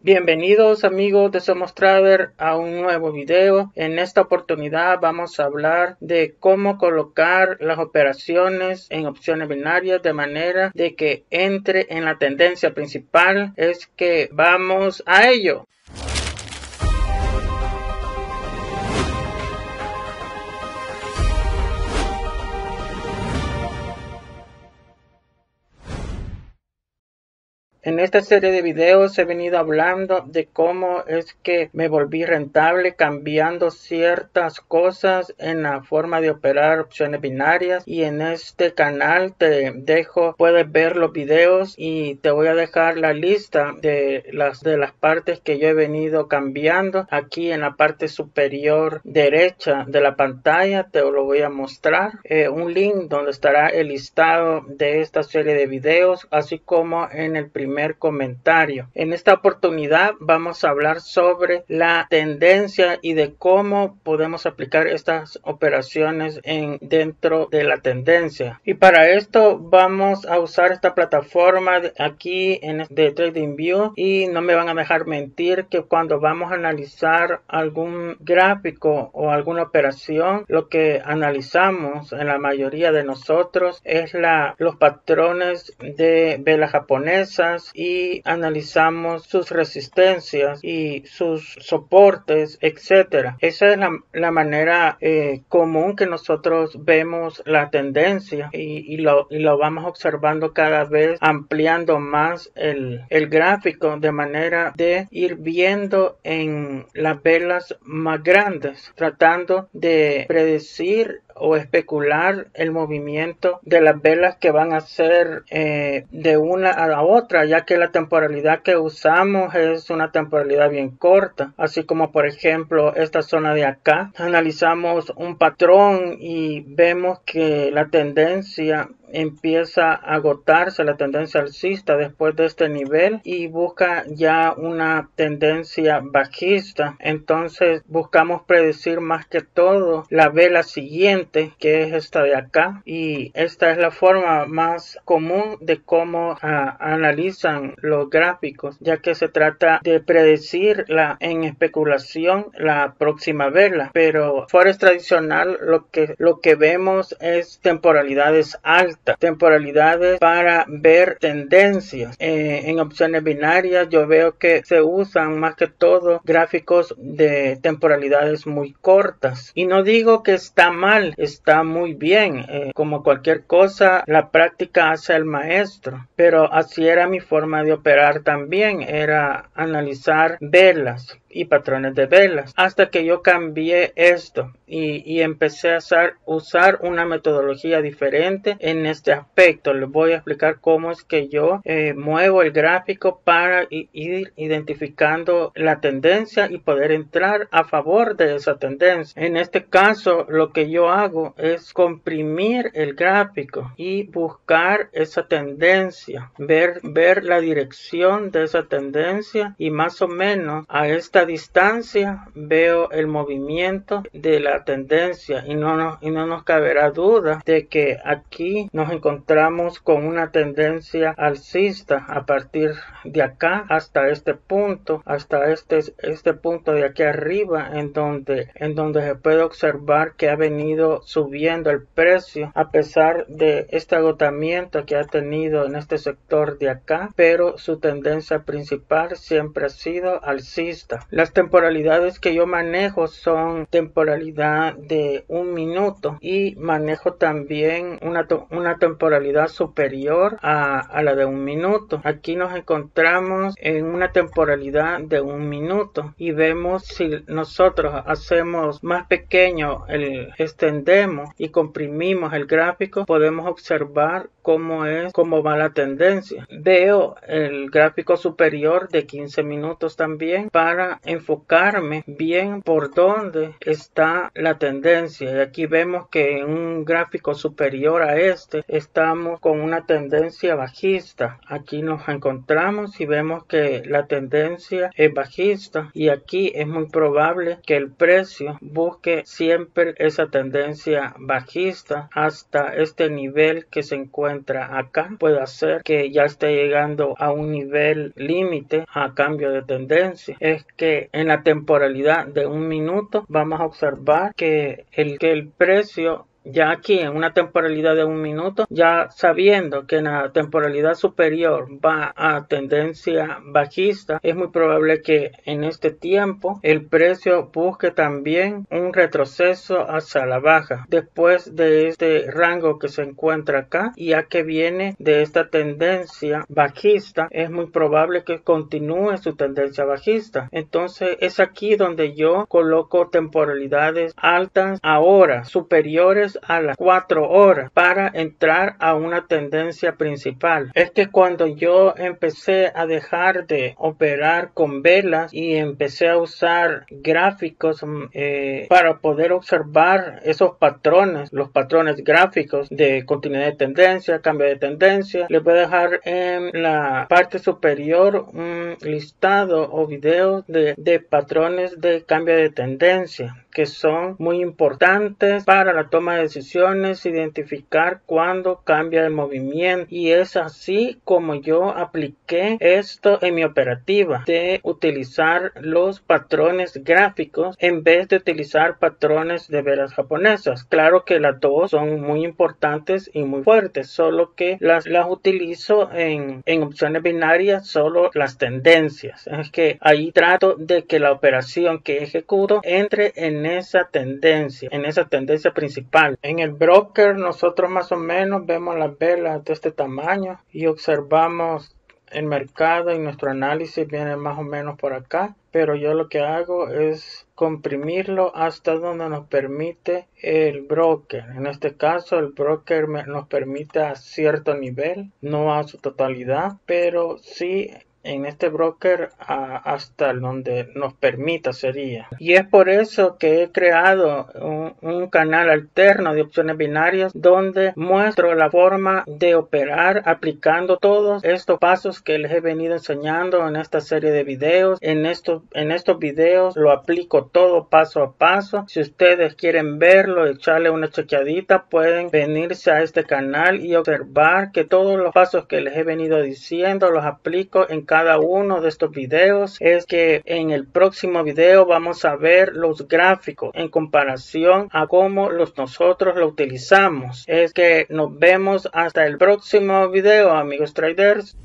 Bienvenidos amigos de Somos Trader a un nuevo video. En esta oportunidad vamos a hablar de cómo colocar las operaciones en opciones binarias de manera de que entre en la tendencia principal. Es que vamos a ello. En esta serie de videos he venido hablando de cómo es que me volví rentable cambiando ciertas cosas en la forma de operar opciones binarias, y en este canal puedes ver los videos y te voy a dejar la lista de las partes que yo he venido cambiando. Aquí en la parte superior derecha de la pantalla te lo voy a mostrar un link donde estará el listado de esta serie de videos, así como en el primer comentario. En esta oportunidad vamos a hablar sobre la tendencia y de cómo podemos aplicar estas operaciones dentro de la tendencia. Y para esto vamos a usar esta plataforma aquí de TradingView, y no me van a dejar mentir que cuando vamos a analizar algún gráfico o alguna operación, lo que analizamos en la mayoría de nosotros es los patrones de velas japonesas, y analizamos sus resistencias y sus soportes, etcétera. Esa es la manera común que nosotros vemos la tendencia, y lo vamos observando cada vez, ampliando más el gráfico de manera de ir viendo en las velas más grandes, tratando de predecir o especular el movimiento de las velas que van a ser de una a la otra, ya que la temporalidad que usamos es una temporalidad bien corta. Así como por ejemplo esta zona de acá, analizamos un patrón y vemos que la tendencia empieza a agotarse, la tendencia alcista después de este nivel, y busca ya una tendencia bajista. Entonces buscamos predecir más que todo la vela siguiente, que es esta de acá, y esta es la forma más común de cómo analizan los gráficos, ya que se trata de predecir en especulación la próxima vela. Pero forex tradicional lo que vemos es temporalidades altas, temporalidades para ver tendencias. En opciones binarias yo veo que se usan más que todo gráficos de temporalidades muy cortas, y no digo que está mal, está muy bien. Como cualquier cosa, la práctica hace al maestro, pero así era mi forma de operar también, era analizar velas y patrones de velas, hasta que yo cambié esto y empecé a usar una metodología diferente en este aspecto. Les voy a explicar cómo es que yo muevo el gráfico para ir identificando la tendencia y poder entrar a favor de esa tendencia. En este caso, lo que yo hago es comprimir el gráfico y buscar esa tendencia, ver la dirección de esa tendencia, y más o menos a esta distancia veo el movimiento de la tendencia, y no nos caberá duda de que aquí nos encontramos con una tendencia alcista a partir de acá hasta este punto, hasta este punto de aquí arriba, en donde se puede observar que ha venido subiendo el precio a pesar de este agotamiento que ha tenido en este sector de acá, pero su tendencia principal siempre ha sido alcista. Las temporalidades que yo manejo son temporalidad de 1 minuto, y manejo también una temporalidad superior a la de 1 minuto. Aquí nos encontramos en una temporalidad de 1 minuto, y vemos si nosotros hacemos más pequeño, extendemos y comprimimos el gráfico, podemos observar cómo va la tendencia. Veo el gráfico superior de 15 minutos también para enfocarme bien por dónde está la tendencia. Y aquí vemos que en un gráfico superior a este estamos con una tendencia bajista. Aquí nos encontramos y vemos que la tendencia es bajista, y aquí es muy probable que el precio busque siempre esa tendencia bajista hasta este nivel que se encuentra encuentra acá puede hacer que ya esté llegando a un nivel límite a cambio de tendencia. Es que en la temporalidad de un minuto vamos a observar que el precio ya aquí en una temporalidad de un minuto, ya sabiendo que en la temporalidad superior va a tendencia bajista, es muy probable que en este tiempo el precio busque también un retroceso hacia la baja después de este rango que se encuentra acá, y ya que viene de esta tendencia bajista, es muy probable que continúe su tendencia bajista. Entonces es aquí donde yo coloco temporalidades altas ahora superiores a las 4 horas para entrar a una tendencia principal. Es que cuando yo empecé a dejar de operar con velas y empecé a usar gráficos para poder observar esos patrones, los patrones gráficos de continuidad de tendencia, cambio de tendencia, les voy a dejar en la parte superior un listado o videos de patrones de cambio de tendencia que son muy importantes para la toma de decisiones, identificar cuándo cambia de movimiento, y es así como yo apliqué esto en mi operativa de utilizar los patrones gráficos en vez de utilizar patrones de velas japonesas. Claro que las dos son muy importantes y muy fuertes, solo que las utilizo en opciones binarias, solo las tendencias. Es que ahí trato de que la operación que ejecuto entre en esa tendencia principal. En el broker nosotros más o menos vemos las velas de este tamaño y observamos el mercado, y nuestro análisis viene más o menos por acá, pero yo lo que hago es comprimirlo hasta donde nos permite el broker. En este caso el broker nos permite a cierto nivel, no a su totalidad, pero sí en este broker hasta donde nos permita sería. Y es por eso que he creado un canal alterno de opciones binarias donde muestro la forma de operar aplicando todos estos pasos que les he venido enseñando en esta serie de videos. En estos videos lo aplico todo paso a paso. Si ustedes quieren verlo, echarle una chequeadita, pueden venirse a este canal y observar que todos los pasos que les he venido diciendo los aplico en cada uno de estos videos. Es que en el próximo video vamos a ver los gráficos en comparación a cómo nosotros lo utilizamos. Es que nos vemos hasta el próximo video, amigos traders.